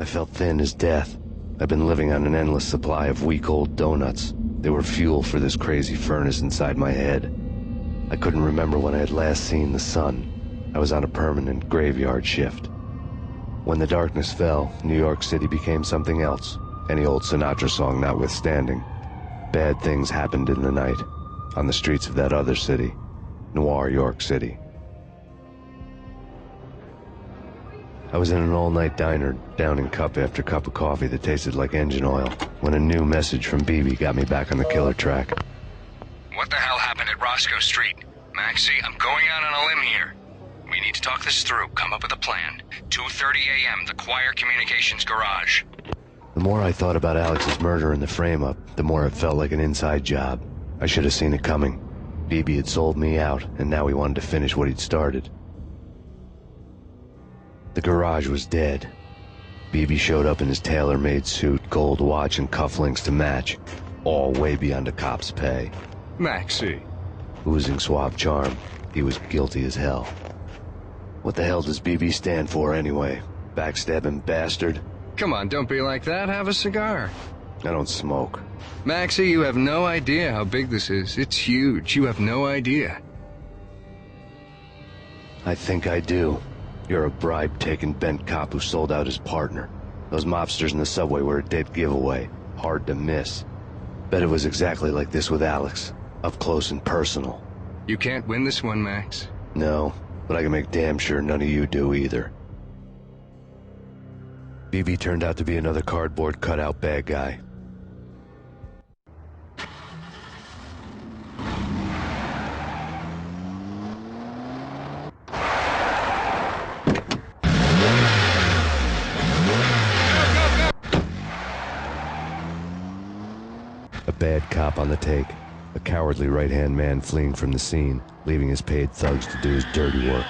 I felt thin as death. I'd been living on an endless supply of week-old donuts. They were fuel for this crazy furnace inside my head. I couldn't remember when I had last seen the sun. I was on a permanent graveyard shift. When the darkness fell, New York City became something else, any old Sinatra song notwithstanding. Bad things happened in the night, on the streets of that other city, Noir York City. I was in an all-night diner, downing cup after cup of coffee that tasted like engine oil, when a new message from BB got me back on the killer track. What the hell happened at Roscoe Street? Maxie, I'm going out on a limb here. We need to talk this through, come up with a plan. 2:30 a.m., the Choir Communications Garage. The more I thought about Alex's murder and the frame-up, the more it felt like an inside job. I should have seen it coming. BB had sold me out, and now he wanted to finish what he'd started. The garage was dead. BB showed up in his tailor-made suit, gold watch, and cufflinks to match, all way beyond a cop's pay. Maxie. Oozing suave charm, he was guilty as hell. What the hell does BB stand for anyway? Backstabbing bastard? Come on, don't be like that. Have a cigar. I don't smoke. Maxie, you have no idea how big this is. It's huge. You have no idea. I think I do. You're a bribe-taking bent cop who sold out his partner. Those mobsters in the subway were a dead giveaway. Hard to miss. Bet it was exactly like this with Alex. Up close and personal. You can't win this one, Max. No, but I can make damn sure none of you do either. BB turned out to be another cardboard cutout bad guy. A bad cop on the take. A cowardly right-hand man fleeing from the scene, leaving his paid thugs to do his dirty work.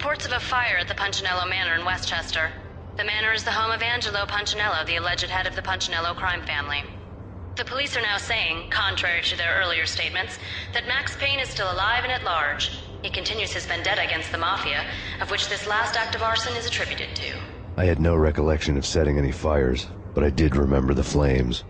Reports of a fire at the Punchinello Manor in Westchester. The manor is the home of Angelo Punchinello, the alleged head of the Punchinello crime family. The police are now saying, contrary to their earlier statements, that Max Payne is still alive and at large. He continues his vendetta against the Mafia, of which this last act of arson is attributed to. I had no recollection of setting any fires, but I did remember the flames.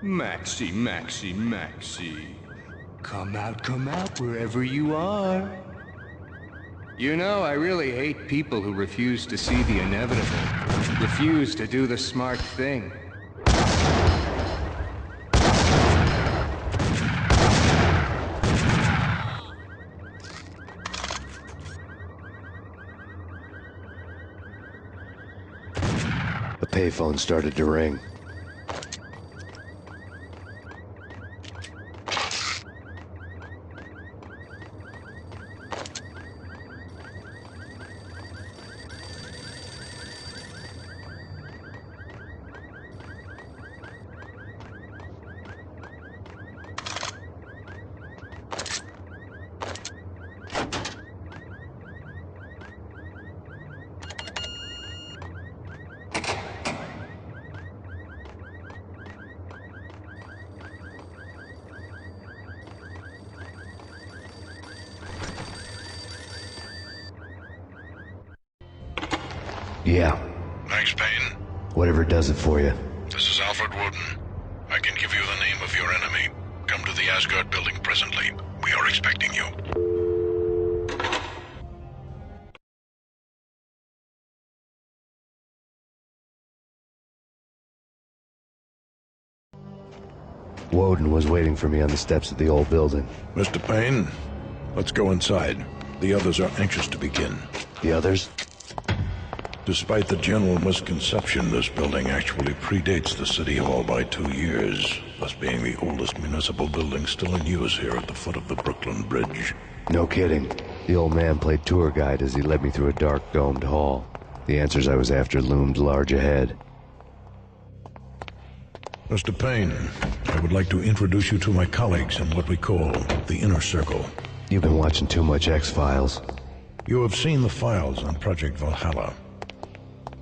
Maxie, Maxie, Maxie. Come out wherever you are. You know, I really hate people who refuse to see the inevitable, refuse to do the smart thing. payphone started to ring. Yeah. Thanks, Payne. Whatever does it for you. This is Alfred Woden. I can give you the name of your enemy. Come to the Asgard building presently. We are expecting you. Woden was waiting for me on the steps of the old building. Mr. Payne, let's go inside. The others are anxious to begin. The others? Despite the general misconception, this building actually predates the City Hall by 2 years, thus being the oldest municipal building still in use here at the foot of the Brooklyn Bridge. No kidding. The old man played tour guide as he led me through a dark domed hall. The answers I was after loomed large ahead. Mr. Payne, I would like to introduce you to my colleagues in what we call the Inner Circle. You've been watching too much X-Files. You have seen the files on Project Valhalla.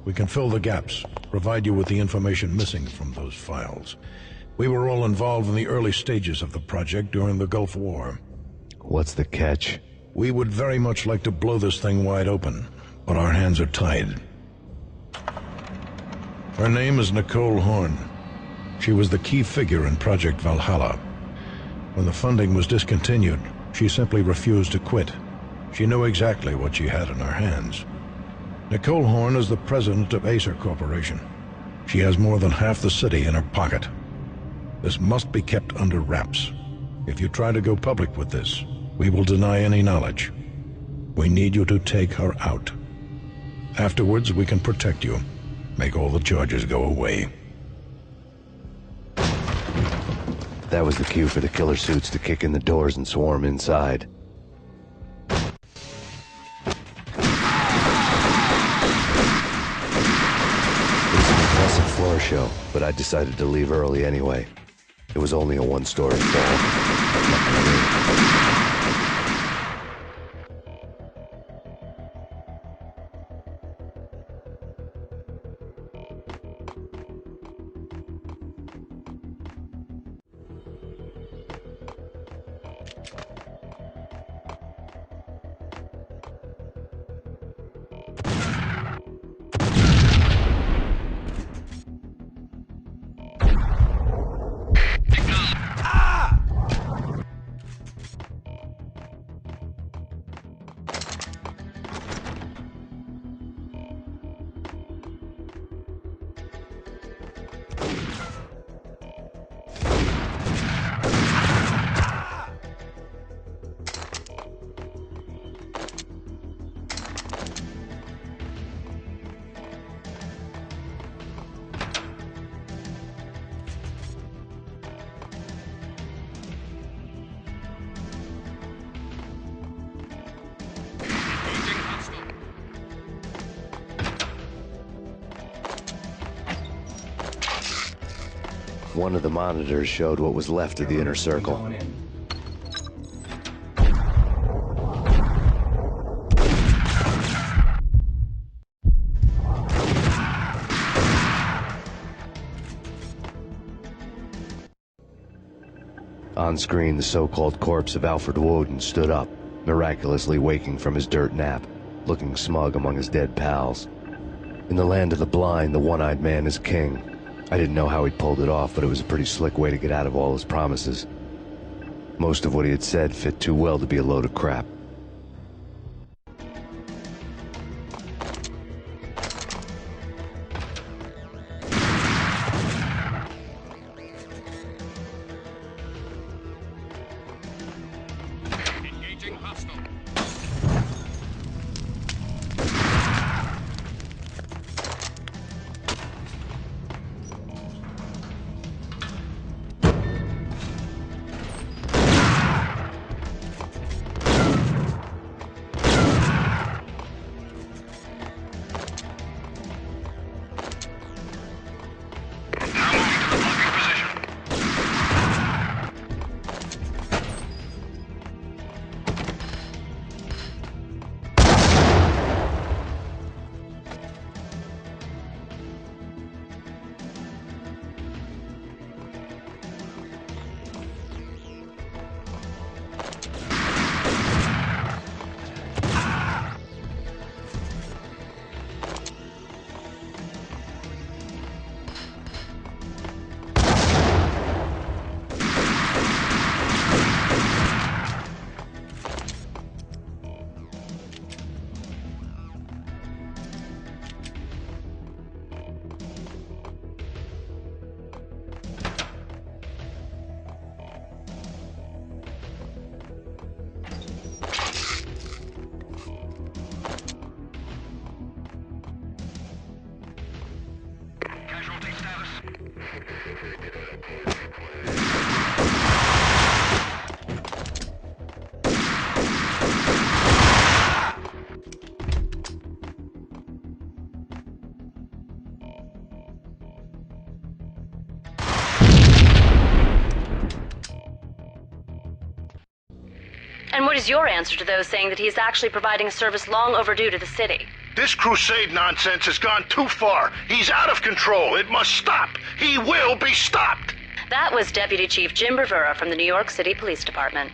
We can fill the gaps, provide you with the information missing from those files. We were all involved in the early stages of the project during the Gulf War. What's the catch? We would very much like to blow this thing wide open, but our hands are tied. Her name is Nicole Horn. She was the key figure in Project Valhalla. When the funding was discontinued, she simply refused to quit. She knew exactly what she had in her hands. Nicole Horn is the president of Acer Corporation. She has more than half the city in her pocket. This must be kept under wraps. If you try to go public with this, we will deny any knowledge. We need you to take her out. Afterwards, we can protect you. Make all the charges go away. That was the cue for the killer suits to kick in the doors and swarm inside. Floor show, but I decided to leave early anyway. It was only a one-story fall. One of the monitors showed what was left of the Inner Circle. On screen, the so-called corpse of Alfred Woden stood up, miraculously waking from his dirt nap, looking smug among his dead pals. In the land of the blind, the one-eyed man is king. I didn't know how he'd pulled it off, but it was a pretty slick way to get out of all his promises. Most of what he had said fit too well to be a load of crap. Engaging hostile. And what is your answer to those saying that he is actually providing a service long overdue to the city? This crusade nonsense has gone too far. He's out of control. It must stop. He will be stopped. That was Deputy Chief Jim Rivera from the New York City Police Department.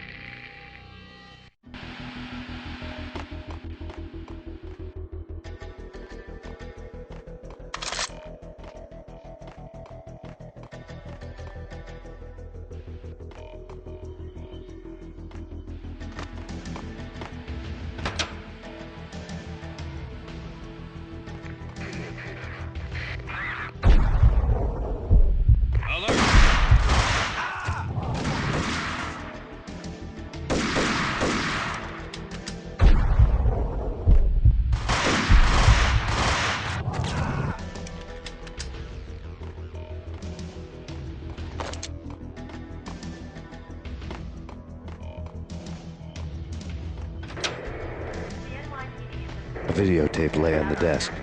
A videotape lay on the desk.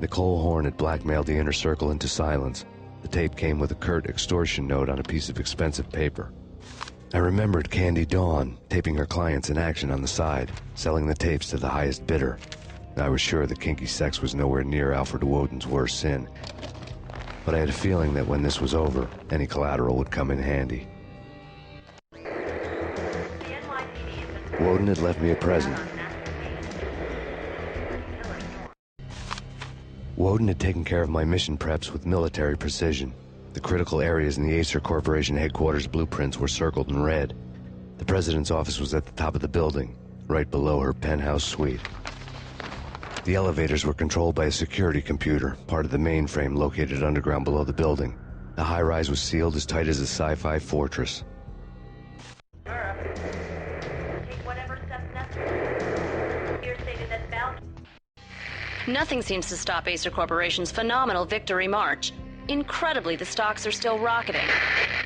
Nicole Horn had blackmailed the inner circle into silence. The tape came with a curt extortion note on a piece of expensive paper. I remembered Candy Dawn taping her clients in action on the side, selling the tapes to the highest bidder. I was sure that kinky sex was nowhere near Alfred Woden's worst sin. But I had a feeling that when this was over, any collateral would come in handy. Woden had left me a present. Woden had taken care of my mission preps with military precision. The critical areas in the Acer Corporation headquarters blueprints were circled in red. The president's office was at the top of the building, right below her penthouse suite. The elevators were controlled by a security computer, part of the mainframe located underground below the building. The high-rise was sealed as tight as a sci-fi fortress. Nothing seems to stop Acer Corporation's phenomenal victory march. Incredibly, the stocks are still rocketing.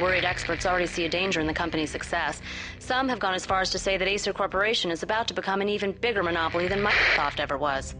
Worried experts already see a danger in the company's success. Some have gone as far as to say that Acer Corporation is about to become an even bigger monopoly than Microsoft ever was.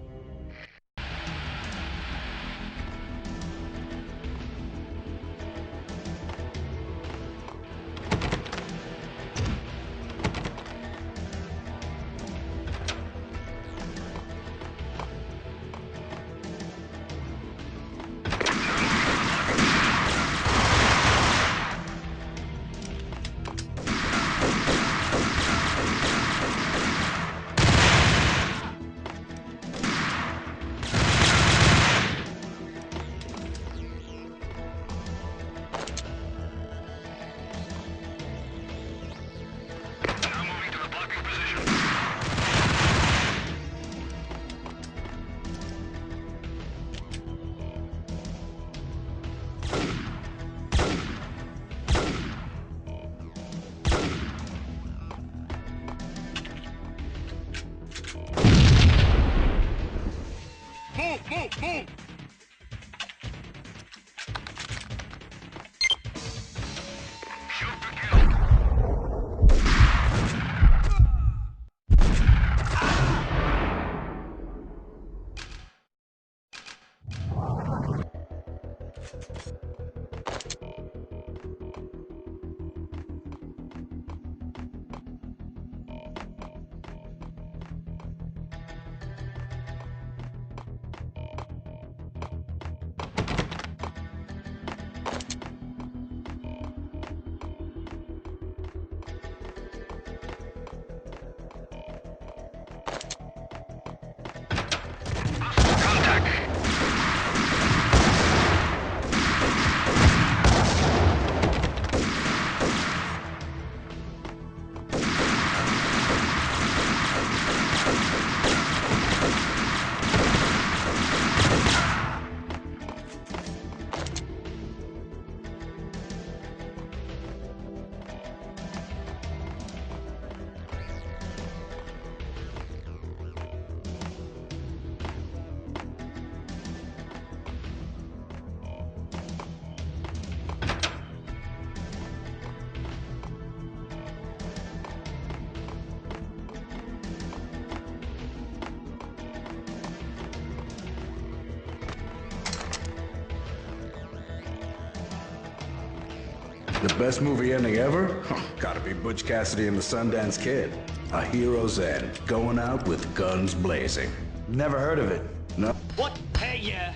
The best movie ending ever? Gotta be Butch Cassidy and the Sundance Kid. A hero's end, going out with guns blazing. Never heard of it. No. What? Hey, yeah.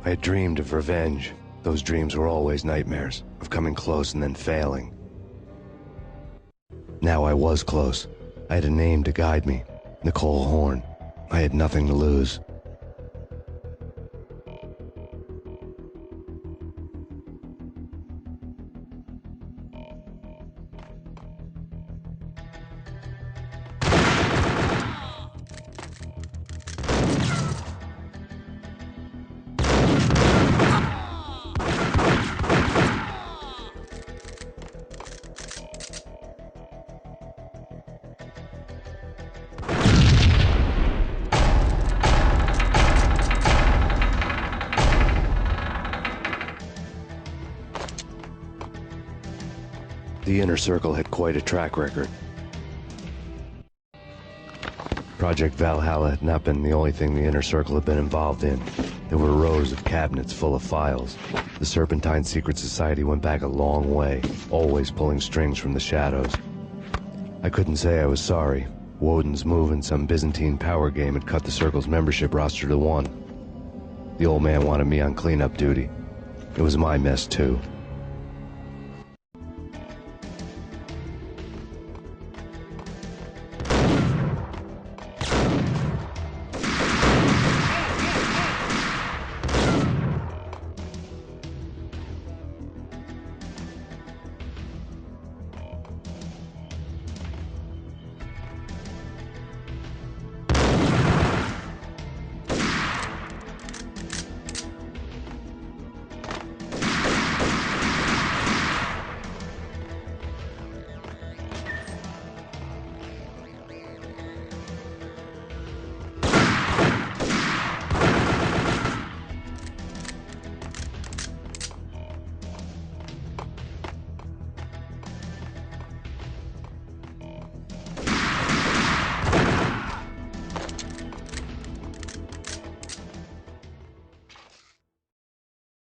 I had dreamed of revenge. Those dreams were always nightmares, of coming close and then failing. Now I was close. I had a name to guide me, Nicole Horn. I had nothing to lose. The Inner Circle had quite a track record. Project Valhalla had not been the only thing the Inner Circle had been involved in. There were rows of cabinets full of files. The Serpentine Secret Society went back a long way, always pulling strings from the shadows. I couldn't say I was sorry. Woden's move in some Byzantine power game had cut the Circle's membership roster to 1. The old man wanted me on cleanup duty. It was my mess too.